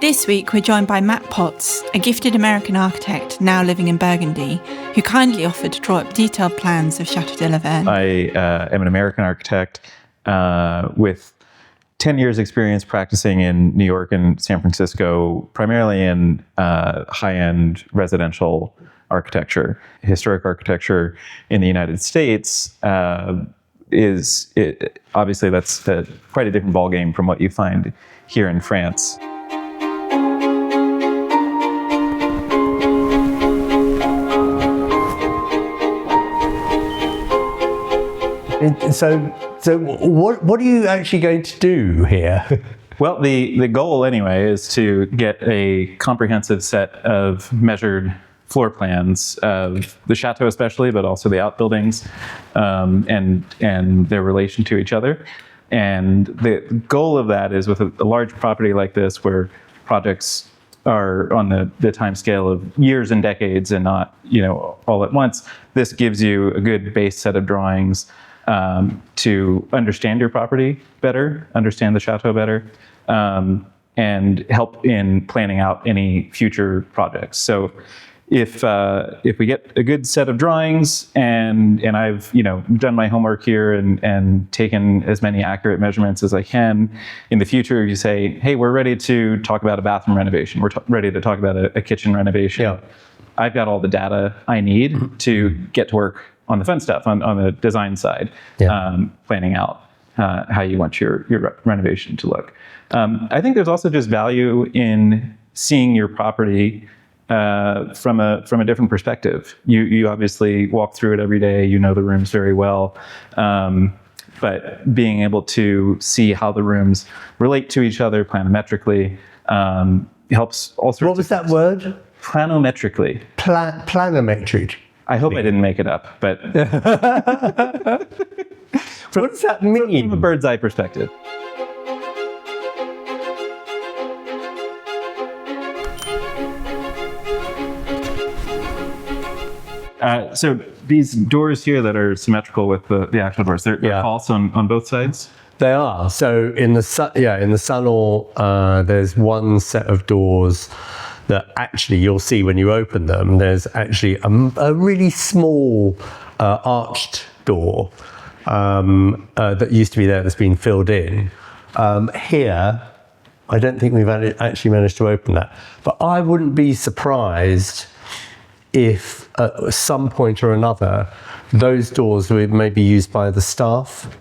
This week we're joined by Matt Potts, a gifted American architect now living in Burgundy, who kindly offered to draw up detailed plans of Chateau de la Vergne. I am an American architect with 10 years experience practicing in New York and San Francisco, primarily in high-end residential architecture. Historic architecture in the United States obviously that's quite a different ballgame from what you find here in France. So what are you actually going to do here? Well, the goal anyway is to get a comprehensive set of measured floor plans of the chateau especially, but also the outbuildings and their relation to each other. And the goal of that is with a large property like this where projects are on the time scale of years and decades and not, all at once, this gives you a good base set of drawings to understand your property better, understand the chateau better, and help in planning out any future projects. So if we get a good set of drawings and I've done my homework here and taken as many accurate measurements as I can, in the future you say, hey, we're ready to talk about a bathroom renovation. We're ready to talk about a kitchen renovation. Yeah. I've got all the data I need to get to work on the fun stuff, on the design side, planning out how you want your renovation to look. I think there's also just value in seeing your property from a different perspective. You obviously walk through it every day, you know the rooms very well, but being able to see how the rooms relate to each other planometrically helps all sorts of. What was that word? Planometrically. Planometric. I hope I didn't make it up, but what does that mean? From a bird's eye perspective. So these doors here that are symmetrical with the actual doors, they're false on both sides? They are. So in the salon, there's one set of doors that actually you'll see when you open them. There's actually a really small arched door that used to be there that's been filled in. Here, I don't think we've actually managed to open that. But I wouldn't be surprised if at some point or another, those doors were maybe used by the staff.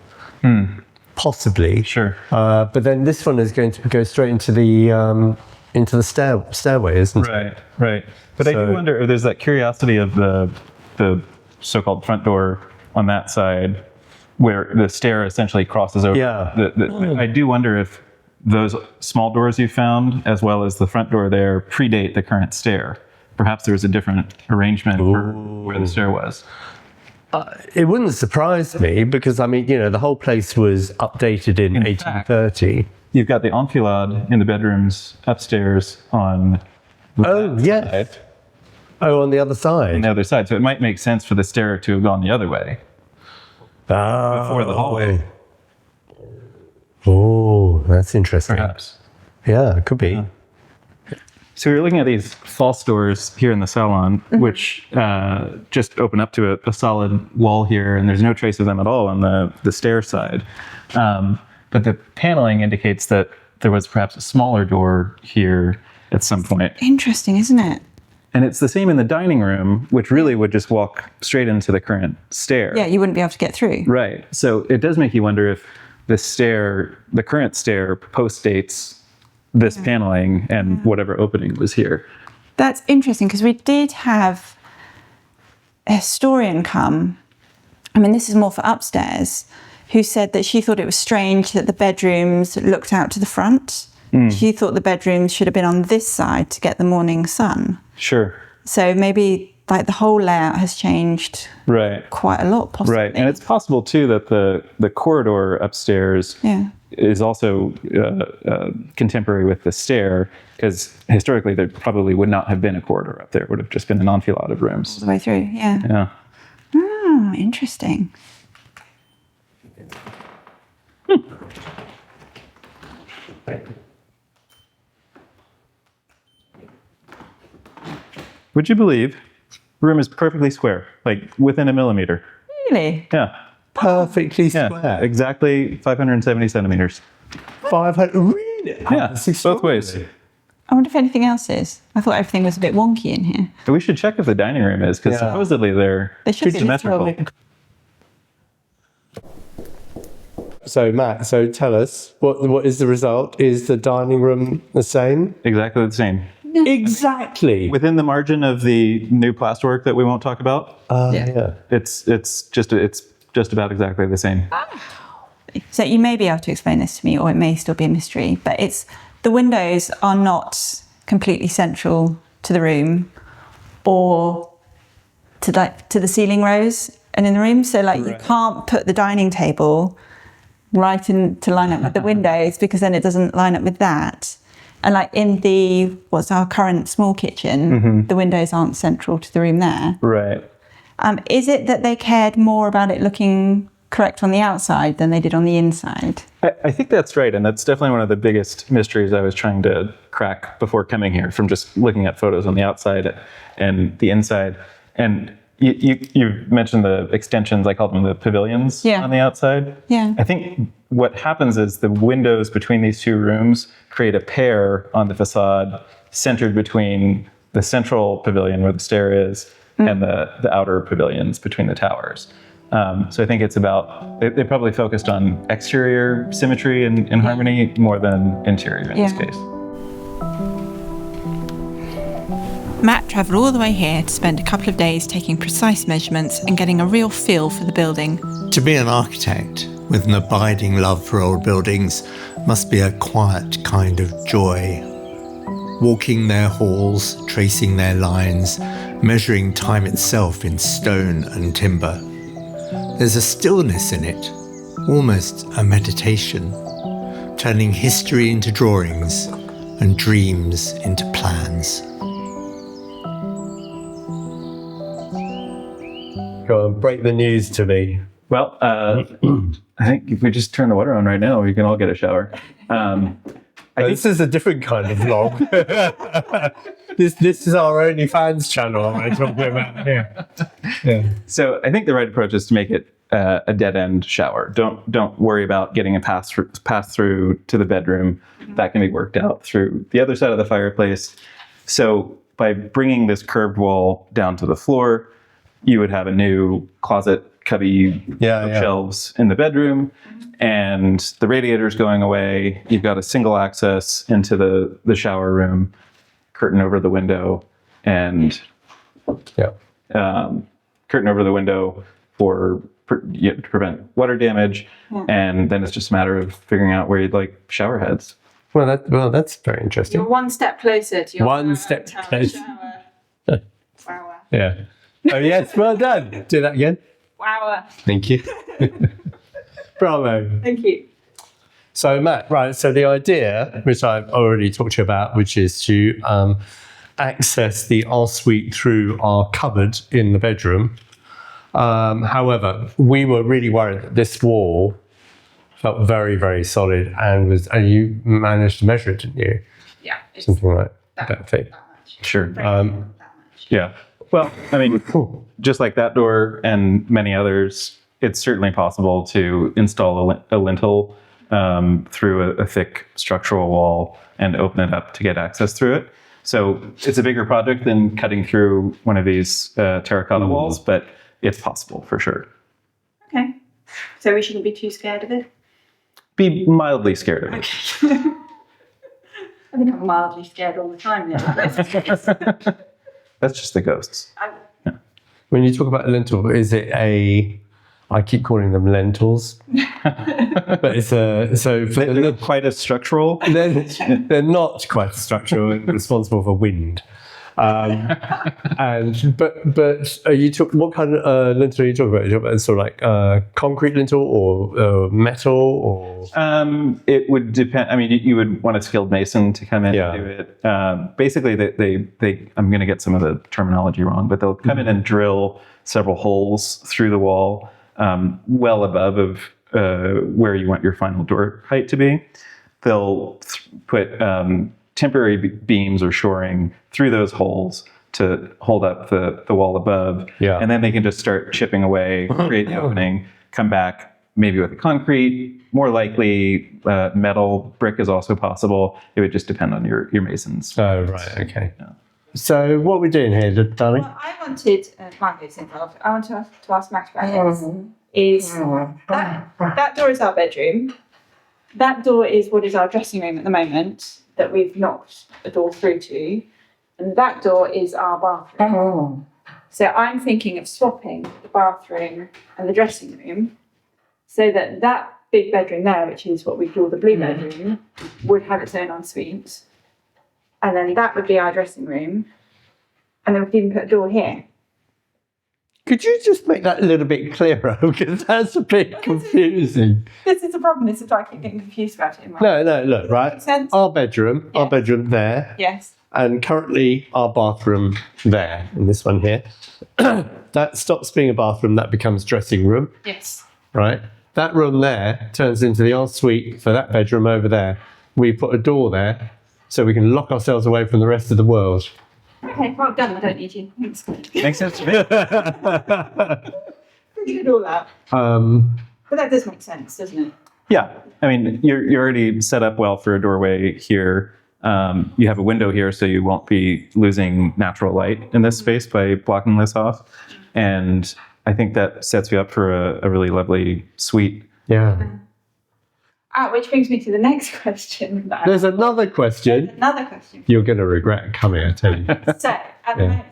Possibly. Sure. But then this one is going to go straight into the stairway, isn't it? Right. But I do wonder if there's that curiosity of the so-called front door on that side where the stair essentially crosses over. Yeah. I do wonder if those small doors you found, as well as the front door there, predate the current stair. Perhaps there was a different arrangement for where the stair was. It wouldn't surprise me because, the whole place was updated in 1830. You've got the enfilade in the bedrooms upstairs on the side. Oh, on the other side. On the other side. So it might make sense for the stair to have gone the other way. Before the hallway. Oh, that's interesting. Perhaps. Yeah, it could be. Yeah. So you're looking at these false doors here in the salon, which just open up to a solid wall here, and there's no trace of them at all on the stair side. But the paneling indicates that there was perhaps a smaller door here at some point. Interesting, isn't it? And it's the same in the dining room, which really would just walk straight into the current stair. Yeah, you wouldn't be able to get through. Right. So it does make you wonder if the current stair postdates this paneling and whatever opening was here. That's interesting because we did have a historian come. This is more for upstairs, who said that she thought it was strange that the bedrooms looked out to the front. She thought the bedrooms should have been on this side to get the morning sun. Sure. So maybe the whole layout has changed quite a lot, possibly. Right, and it's possible too that the corridor upstairs is also contemporary with the stair, because historically there probably would not have been a corridor up there. It would have just been an enfilade of rooms. All the way through, Yeah. Oh, interesting. would you believe, the room is perfectly square, like within a millimeter. Really? Yeah. Perfectly Yeah. square. Exactly 570 centimeters. 500. Really? Yeah. That's Both ways. extraordinary. I wonder if anything else is. I thought everything was a bit wonky in here. But we should check if the dining room is, because Yeah. supposedly they're They should be. symmetrical. So Matt, tell us what is the result? Is the dining room the same? Exactly the same. Exactly. Within the margin of the new plasterwork that we won't talk about, Yeah. it's just about exactly the same. So you may be able to explain this to me, or it may still be a mystery, but it's the windows are not completely central to the room or to the ceiling rows and in the room. So you can't put the dining table right in to line up with the windows, because then it doesn't line up with that. And in what's our current small kitchen, the windows aren't central to the room there. Right. Is it that they cared more about it looking correct on the outside than they did on the inside? I think that's right, and that's definitely one of the biggest mysteries I was trying to crack before coming here, from just looking at photos on the outside and the inside. And you mentioned the extensions, I call them the pavilions on the outside. Yeah. I think what happens is the windows between these two rooms create a pair on the facade centered between the central pavilion where the stair is and the outer pavilions between the towers. So I think it's about, they probably focused on exterior symmetry and harmony more than interior in this case. Matt travelled all the way here to spend a couple of days taking precise measurements and getting a real feel for the building. To be an architect with an abiding love for old buildings must be a quiet kind of joy. Walking their halls, tracing their lines, measuring time itself in stone and timber. There's a stillness in it, almost a meditation, turning history into drawings and dreams into plans. Go on, break the news to me. Well, I think if we just turn the water on right now, we can all get a shower. This is a different kind of vlog. This is our OnlyFans channel we're talking about here. Yeah. So I think the right approach is to make it a dead end shower. Don't worry about getting a pass through to the bedroom. That can be worked out through the other side of the fireplace. So by bringing this curved wall down to the floor, you would have a new closet cubby shelves in the bedroom, and the radiator's going away. You've got a single access into the shower room, curtain over the window, and curtain over the window to prevent water damage. And then it's just a matter of figuring out where you'd like shower heads. Well, that's very interesting. You're one step closer to your One step closer. shower. Wow. Yeah. Oh yes, well done. Do that again. Wow. Thank you. Bravo. Thank you. So Matt, right, so the idea, which I've already talked to you about, which is to access the ensuite through our cupboard in the bedroom. However, we were really worried that this wall felt very, very solid and you managed to measure it, didn't you? Yeah. Something like that thick. Sure. Yeah. Well, I mean, just like that door and many others, it's certainly possible to install a lintel through a thick structural wall and open it up to get access through it. So it's a bigger project than cutting through one of these terracotta walls, but it's possible for sure. Okay. So we shouldn't be too scared of it? Be mildly scared of it. I think I'm mildly scared all the time now. That's just the ghosts. When you talk about a lintel, is it I keep calling them lentils, but it's They're not quite as structural. they're not quite structural and responsible for wind. But are you what kind of lintel are you talking about? Are you talking about sort of like concrete lintel or metal or? It would depend. I mean, you would want a skilled mason to come in and do it. Basically, they I'm going to get some of the terminology wrong, but they'll come in and drill several holes through the wall, well above of where you want your final door height to be. They'll put temporary beams or shoring through those holes to hold up the wall above. Yeah. And then they can just start chipping away, create the opening, come back maybe with concrete, more likely metal. Brick is also possible. It would just depend on your masons. Oh, right, okay. Yeah. So what are we doing here, darling? Well, I wanted, Marco's involved, I want to ask Matt about this. Is that door is our bedroom. That door is what is our dressing room at the moment that we've knocked a door through to. And that door is our bathroom. So I'm thinking of swapping the bathroom and the dressing room so that that big bedroom there, which is what we call the blue bedroom, would have its own ensuite. And then that would be our dressing room. And then we could even put a door here. Could you just make that a little bit clearer? Because that's a bit confusing. This is a problem. This is why I keep getting confused about it. In my No, look, right? Makes sense? Our bedroom there. Yes. And currently our bathroom there, in this one here. That stops being a bathroom, that becomes dressing room, Yes. right? That room there turns into the ensuite for that bedroom over there. We put a door there so we can lock ourselves away from the rest of the world. Okay, well done. I don't need you. Thanks. Makes sense to me. Figured it all out. But that does make sense, doesn't it? Yeah, I mean, you're already set up well for a doorway here. You have a window here, so you won't be losing natural light in this space by blocking this off. And I think that sets you up for a really lovely suite. Yeah. Which brings me to the next question. There's another question. Another question. You're going to regret coming, I tell you. So, at the moment,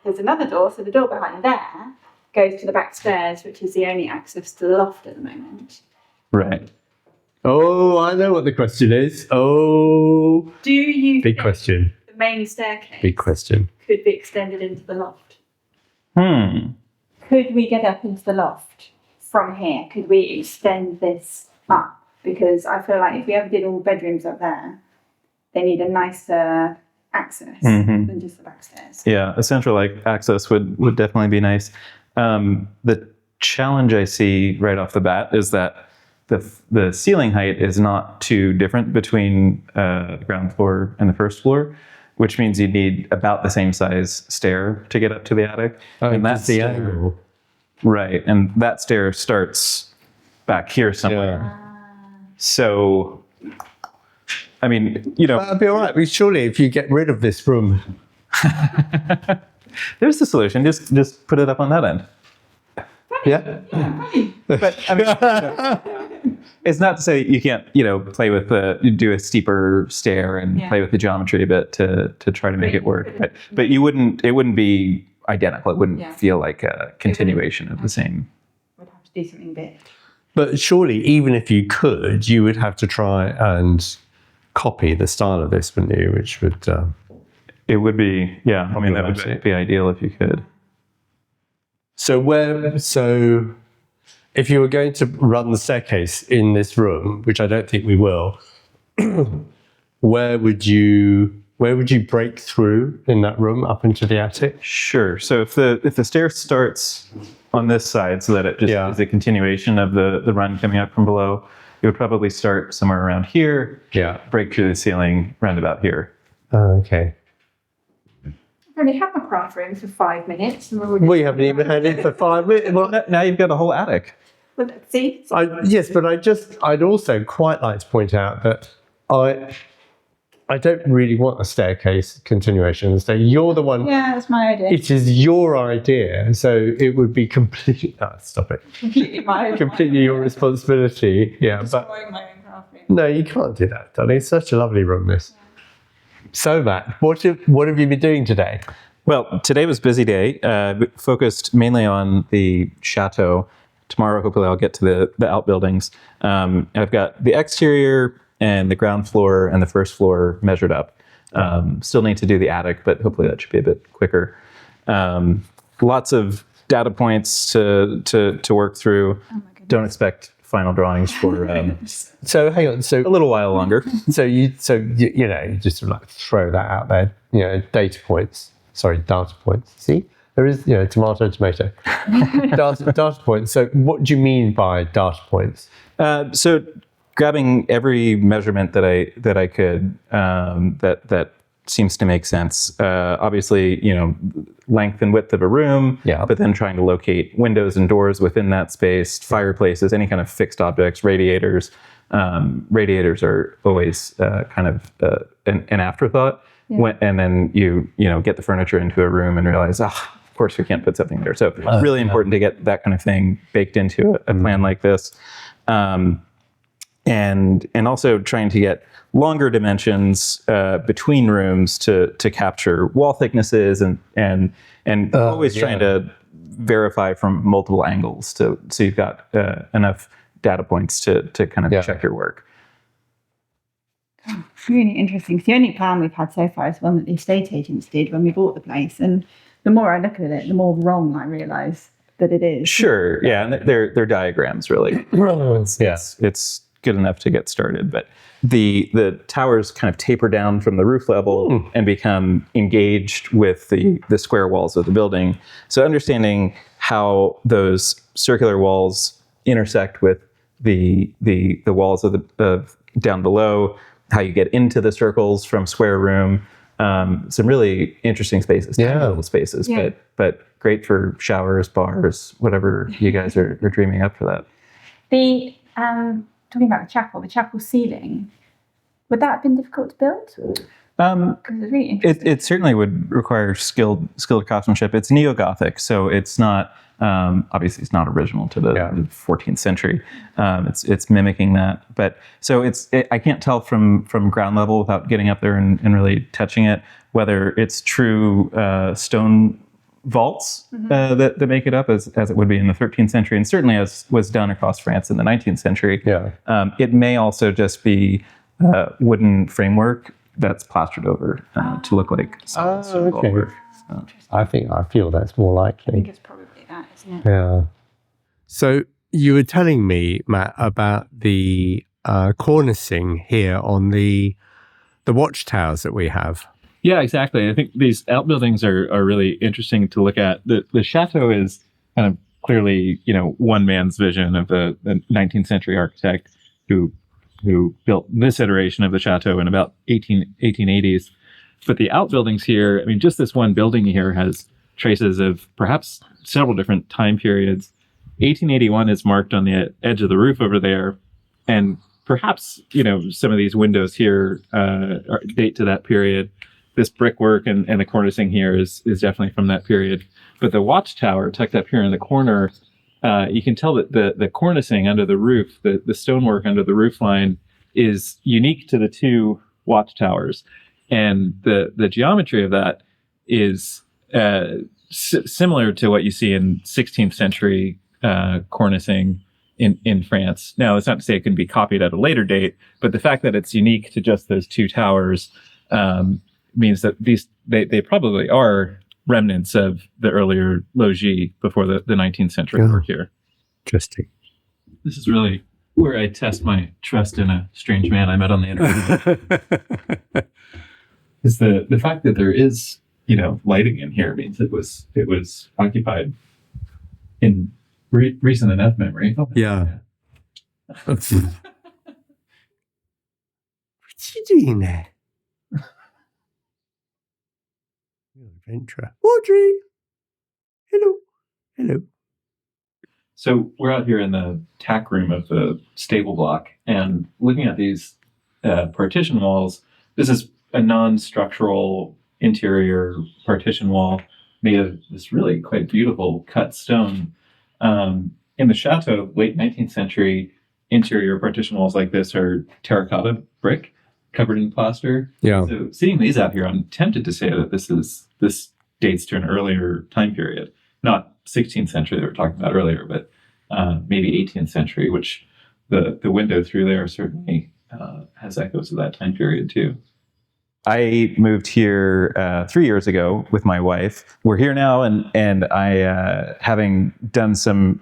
there's another door. So the door behind there goes to the back stairs, which is the only access to the loft at the moment. Right. Oh, I know what the question is. Oh, Do you big think question. the main staircase Big question. could be extended into the loft? Could we get up into the loft from here? Could we extend this up? Because I feel like if we ever did all bedrooms up there, they need a nicer access than just the back stairs. Yeah, a central access would definitely be nice. The challenge I see right off the bat is that the ceiling height is not too different between the ground floor and the first floor, which means you need about the same size stair to get up to the attic. And that's the angle. Right, and that stair starts back here somewhere. Yeah. So, I mean, That'd be all right. But surely if you get rid of this room. there's the solution. Just put it up on that end. Yeah. But I mean, it's not to say you can't, play with do a steeper stair and play with the geometry a bit to try to make it work. But it wouldn't be identical. It wouldn't feel like a continuation of the same. We'd have to do something big. But surely, even if you could, you would have to try and copy the style of this, wouldn't you? Which would... It would be, yeah. I mean, that would be ideal if you could. So if you were going to run the staircase in this room, which I don't think we will, where would you break through in that room up into the attic? Sure. So if the stair starts on this side, so that it just is a continuation of the run coming up from below, it would probably start somewhere around here. Yeah. Break through the ceiling round about here. Oh, okay. I've only had my craft room for 5 minutes. We haven't even had it for 5 minutes. Well, Now you've got a whole attic. See? yes, but I'd also quite like to point out that I don't really want a staircase continuation. So you're the one. Yeah, that's my idea. It is your idea, so it would be completely. Oh, stop it. Completely your responsibility. Yeah, but Destroying my own craft room. no, you can't do that, darling. It's such a lovely room, this. So, Matt, what have you been doing today? Well, today was a busy day, focused mainly on the chateau. Tomorrow, hopefully, I'll get to the outbuildings. I've got the exterior and the ground floor and the first floor measured up. Still need to do the attic, but hopefully that should be a bit quicker. Lots of data points to work through. Don't expect final drawings for So hang on. So a little while longer. So you just sort of like throw that out there. Data points. Sorry, data points. See, there is tomato. Data points. So what do you mean by data points? So grabbing every measurement that I could that seems to make sense. Obviously, length and width of a room, but then trying to locate windows and doors within that space, fireplaces, any kind of fixed objects, radiators. Radiators are always kind of an afterthought. And then you get the furniture into a room and realize, of course we can't put something there. So really important to get that kind of thing baked into a plan like this. And also trying to get longer dimensions between rooms to capture wall thicknesses and always trying to verify from multiple angles so you've got enough data points to kind of check your work. Oh, really interesting. The only plan we've had so far is one that the estate agents did when we bought the place, and the more I look at it, the more wrong I realise that it is. Sure, yeah, and they're diagrams really. It's good enough to get started, but the towers kind of taper down from the roof level and become engaged with the square walls of the building. So understanding how those circular walls intersect with the walls of down below, how you get into the circles from square room, some really interesting spaces, little spaces, but great for showers, bars, whatever you guys are dreaming up for that. Talking about the chapel ceiling, would that have been difficult to build? Because it's really interesting. It certainly would require skilled craftsmanship. It's neo-Gothic, so it's not obviously it's not original to the 14th century. It's mimicking that, but so I can't tell from ground level without getting up there and really touching it whether it's true stone vaults that make it up as it would be in the 13th century, and certainly as was done across France in the 19th century. It may also just be wooden framework that's plastered over to look like solid okay. work. I feel that's more likely. I think it's probably that, isn't it? Yeah. So you were telling me, Matt, about the cornicing here on the watchtowers that we have. Yeah, exactly. I think these outbuildings are really interesting to look at. The chateau is kind of clearly, one man's vision of the 19th century architect who built this iteration of the chateau in about 1880s. But the outbuildings here, just this one building here has traces of perhaps several different time periods. 1881 is marked on the edge of the roof over there, and perhaps some of these windows here date to that period. This brickwork and the cornicing here is definitely from that period. But the watchtower tucked up here in the corner, you can tell that the cornicing under the roof, the stonework under the roof line, is unique to the two watchtowers. And the geometry of that is similar to what you see in 16th century cornicing in France. Now, it's not to say it can be copied at a later date, but the fact that it's unique to just those two towers means that they probably are remnants of the earlier logis before the 19th century work here. Interesting. This is really where I test my trust in a strange man I met on the internet. Is the fact that there is lighting in here means it was occupied in recent enough memory. Yeah. What's you doing there? Adventurer. Audrey! Hello. So we're out here in the tack room of the stable block and looking at these partition walls. This is a non-structural interior partition wall made of this really quite beautiful cut stone. In the chateau, late 19th century, interior partition walls like this are terracotta brick covered in plaster. Yeah. So seeing these out here, I'm tempted to say that this dates to an earlier time period, not 16th century that we were talking about earlier, but maybe 18th century, which the window through there certainly has echoes of that time period too. I moved here 3 years ago with my wife. We're here now, and I, having done some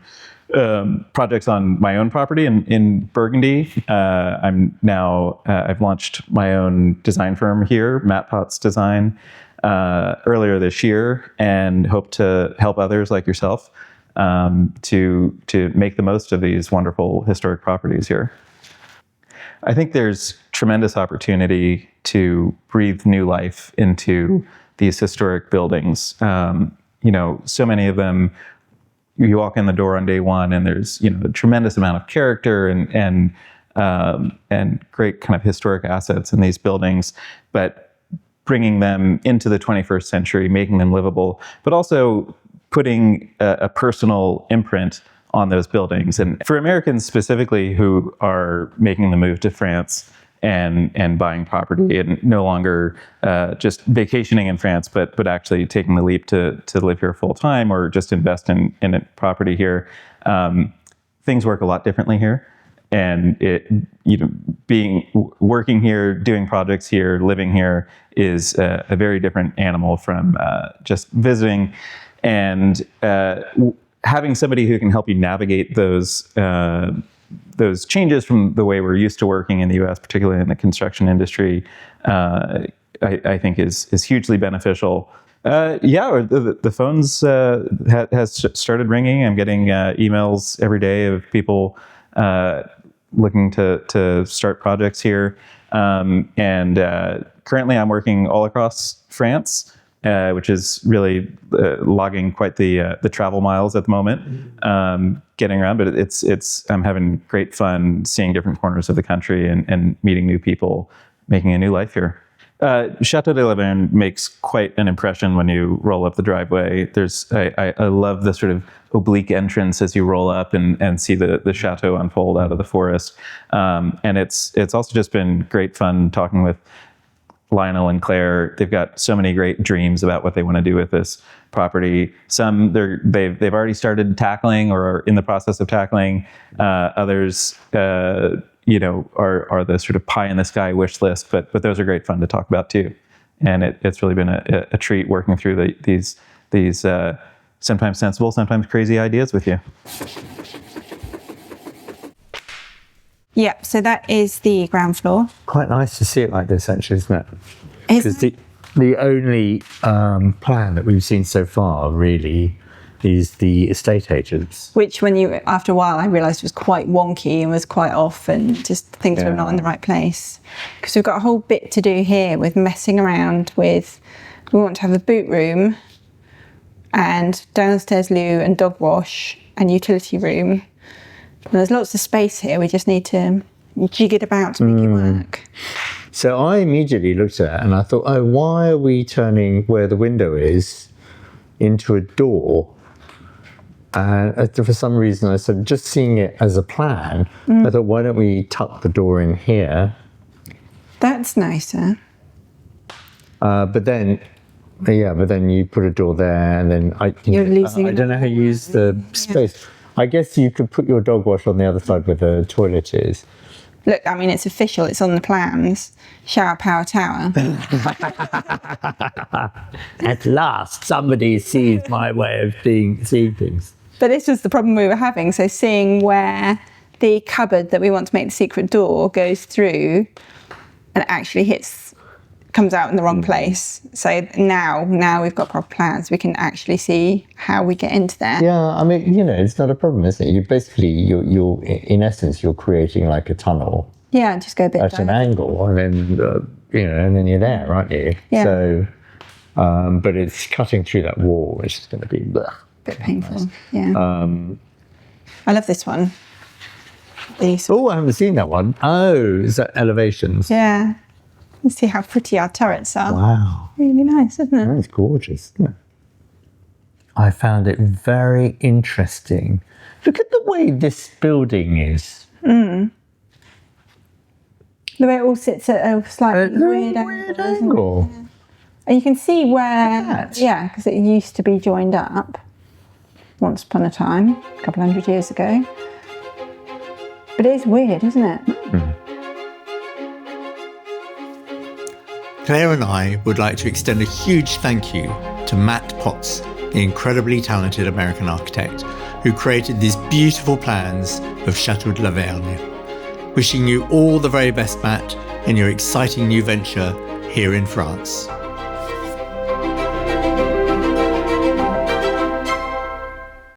projects on my own property in Burgundy, I've launched my own design firm here, Matt Potts Design, earlier this year, and hope to help others like yourself to make the most of these wonderful historic properties here. I think there's tremendous opportunity to breathe new life into these historic buildings. So many of them, you walk in the door on day one and there's, a tremendous amount of character and great kind of historic assets in these buildings, but bringing them into the 21st century, making them livable, but also putting a personal imprint on those buildings. And for Americans specifically who are making the move to France and buying property and no longer just vacationing in France, but actually taking the leap to live here full time or just invest in a property here, things work a lot differently here. And working here, doing projects here, living here is a very different animal from just visiting. And having somebody who can help you navigate those changes from the way we're used to working in the U.S., particularly in the construction industry, I think is hugely beneficial. The phones has started ringing. I'm getting emails every day of people looking to start projects here. Currently I'm working all across France, which is really logging quite the travel miles at the moment, getting around. But I'm having great fun seeing different corners of the country and meeting new people, making a new life here. Chateau de Vergne makes quite an impression when you roll up the driveway. I love the sort of oblique entrance as you roll up and see the chateau unfold out of the forest. And it's also just been great fun talking with Lionel and Claire. They've got so many great dreams about what they want to do with this property. Some they've already started tackling or are in the process of tackling. Others are the sort of pie in the sky wish list, but those are great fun to talk about too. And it's really been a treat working through these sometimes sensible, sometimes crazy ideas with you. Yeah, so that is the ground floor. Quite nice to see it like this, actually, isn't it? Because the only plan that we've seen so far really is the estate agents. Which after a while, I realised was quite wonky and was quite off and just things were not in the right place. Because we've got a whole bit to do here with messing around with, we want to have a boot room and downstairs loo and dog wash and utility room. And there's lots of space here. We just need to jig it about to make it work. So I immediately looked at it and I thought, why are we turning where the window is into a door? And for some reason, I said, just seeing it as a plan, I thought, why don't we tuck the door in here? That's nicer. But then you put a door there, and then I don't know how you use the space. Yeah. I guess you could put your dog wash on the other side where the toilet is. Look, I mean, it's official. It's on the plans. Shower power tower. At last, somebody sees my way of seeing things. But this was the problem we were having. So seeing where the cupboard that we want to make the secret door goes through and actually comes out in the wrong place. So now we've got proper plans. We can actually see how we get into there. Yeah, I mean, it's not a problem, is it? You're in essence, you're creating like a tunnel. Yeah, just go a bit at an angle, and then and then you're there, aren't you? Yeah. So, but it's cutting through that wall, which is going to be a bit painful. Nice. Yeah. I love this one. Oh, I haven't seen that one. Oh, is that elevations? Yeah. Let's see how pretty our turrets are. Wow. Really nice, isn't it? That's gorgeous, isn't it? I found it very interesting. Look at the way this building is. The way it all sits at a slightly weird angle. Yeah. And you can see where, because it used to be joined up once upon a time, a couple hundred years ago. But it is weird, isn't it? Claire and I would like to extend a huge thank you to Matt Potts, the incredibly talented American architect who created these beautiful plans of Château de Vergne. Wishing you all the very best, Matt, in your exciting new venture here in France.